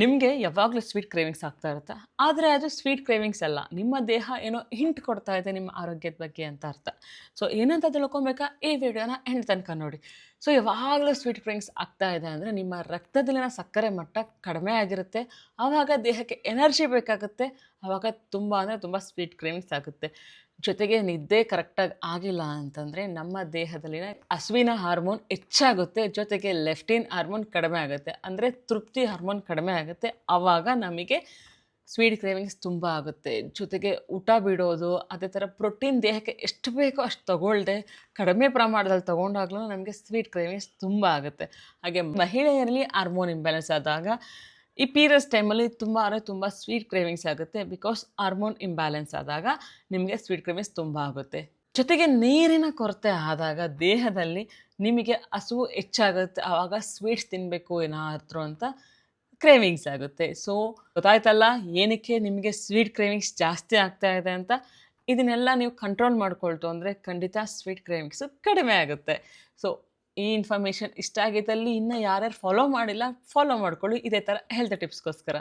ನಿಮಗೆ ಯಾವಾಗಲೂ sweet cravings ಆಗ್ತಾ ಇರುತ್ತೆ. ಆದರೆ ಅದು ಸ್ವೀಟ್ ಕ್ರೇವಿಂಗ್ಸ್ ಅಲ್ಲ. ನಿಮ್ಮ ದೇಹ ಏನೋ ಹಿಂಟ್ ಕೊಡ್ತಾ ಇದೆ ನಿಮ್ಮ ಆರೋಗ್ಯದ ಬಗ್ಗೆ ಅಂತ ಅರ್ಥ. ಸೊ ಏನಂತ ತಿಳ್ಕೊಬೇಕಾ ಈ ವಿಡಿಯೋನ ಎಂಡ್ ತನಕ ನೋಡಿ. ಸೊ ಯಾವಾಗಲೂ ಸ್ವೀಟ್ ಕ್ರೇವಿಂಗ್ಸ್ ಆಗ್ತಾ ಇದೆ ಅಂದರೆ ನಿಮ್ಮ ರಕ್ತದಲ್ಲಿನ ಸಕ್ಕರೆ ಮಟ್ಟ ಕಡಿಮೆ ಆಗಿರುತ್ತೆ. ಆವಾಗ ದೇಹಕ್ಕೆ ಎನರ್ಜಿ ಬೇಕಾಗುತ್ತೆ. ಆವಾಗ ತುಂಬ ಅಂದರೆ ತುಂಬ ಸ್ವೀಟ್ ಕ್ರೇವಿಂಗ್ಸ್ ಆಗುತ್ತೆ. ಜೊತೆಗೆ ನಿದ್ದೆ ಕರೆಕ್ಟಾಗಿ ಆಗಿಲ್ಲ ಅಂತಂದರೆ ನಮ್ಮ ದೇಹದಲ್ಲಿನ ಹಸುವಿನ ಹಾರ್ಮೋನ್ ಹೆಚ್ಚಾಗುತ್ತೆ. ಜೊತೆಗೆ ಲೆಫ್ಟಿನ್ ಹಾರ್ಮೋನ್ ಕಡಿಮೆ ಆಗುತ್ತೆ. ಅಂದರೆ ತೃಪ್ತಿ ಹಾರ್ಮೋನ್ ಕಡಿಮೆ ಆಗುತ್ತೆ. ಆವಾಗ ನಮಗೆ ಸ್ವೀಟ್ ಕ್ರೇವಿಂಗ್ಸ್ ತುಂಬ ಆಗುತ್ತೆ. ಜೊತೆಗೆ ಊಟ ಬಿಡೋದು, ಅದೇ ಥರ ಪ್ರೋಟೀನ್ ದೇಹಕ್ಕೆ ಎಷ್ಟು ಬೇಕೋ ಅಷ್ಟು ತಗೊಳ್ಳದೆ ಕಡಿಮೆ ಪ್ರಮಾಣದಲ್ಲಿ ತೊಗೊಂಡಾಗ್ಲೂ ನಮಗೆ ಸ್ವೀಟ್ ಕ್ರೇವಿಂಗ್ಸ್ ತುಂಬ ಆಗುತ್ತೆ. ಹಾಗೆ ಮಹಿಳೆಯರಲ್ಲಿ ಹಾರ್ಮೋನ್ ಇಂಬ್ಯಾಲೆನ್ಸ್ ಆದಾಗ ಈ ಪೀರಿಯಡ್ಸ್ ಟೈಮಲ್ಲಿ ತುಂಬ ಸ್ವೀಟ್ ಕ್ರೇವಿಂಗ್ಸ್ ಆಗುತ್ತೆ. ಬಿಕಾಸ್ ಹಾರ್ಮೋನ್ ಇಂಬ್ಯಾಲೆನ್ಸ್ ಆದಾಗ ನಿಮಗೆ ಸ್ವೀಟ್ ಕ್ರೇವಿಂಗ್ಸ್ ತುಂಬ ಆಗುತ್ತೆ. ಜೊತೆಗೆ ನೀರಿನ ಕೊರತೆ ಆದಾಗ ದೇಹದಲ್ಲಿ ನಿಮಗೆ ಹಸಿವು ಹೆಚ್ಚಾಗುತ್ತೆ. ಆವಾಗ ಸ್ವೀಟ್ಸ್ ತಿನ್ನಬೇಕು ಏನಾದರೂ ಅಂತ ಕ್ರೇವಿಂಗ್ಸ್ ಆಗುತ್ತೆ. ಸೊ ಗೊತ್ತಾಯ್ತಲ್ಲ ಏನಕ್ಕೆ ನಿಮಗೆ ಸ್ವೀಟ್ ಕ್ರೇವಿಂಗ್ಸ್ ಜಾಸ್ತಿ ಆಗ್ತಾ ಇದೆ ಅಂತ. ಇದನ್ನೆಲ್ಲ ನೀವು ಕಂಟ್ರೋಲ್ ಮಾಡ್ಕೊಳ್ತು ಅಂದರೆ ಖಂಡಿತ ಸ್ವೀಟ್ ಕ್ರೇವಿಂಗ್ಸು ಕಡಿಮೆ ಆಗುತ್ತೆ. ಸೊ ಈ ಇನ್ಫಾರ್ಮೇಷನ್ ಇಷ್ಟ ಆಗಿದ್ದಲ್ಲಿ ಇನ್ನೂ ಯಾರ್ಯಾರು ಫಾಲೋ ಮಾಡಿಲ್ಲ ಫಾಲೋ ಮಾಡ್ಕೊಳ್ಳಿ ಇದೇ ಥರ ಹೆಲ್ತ್ ಟಿಪ್ಸ್ಗೋಸ್ಕರ.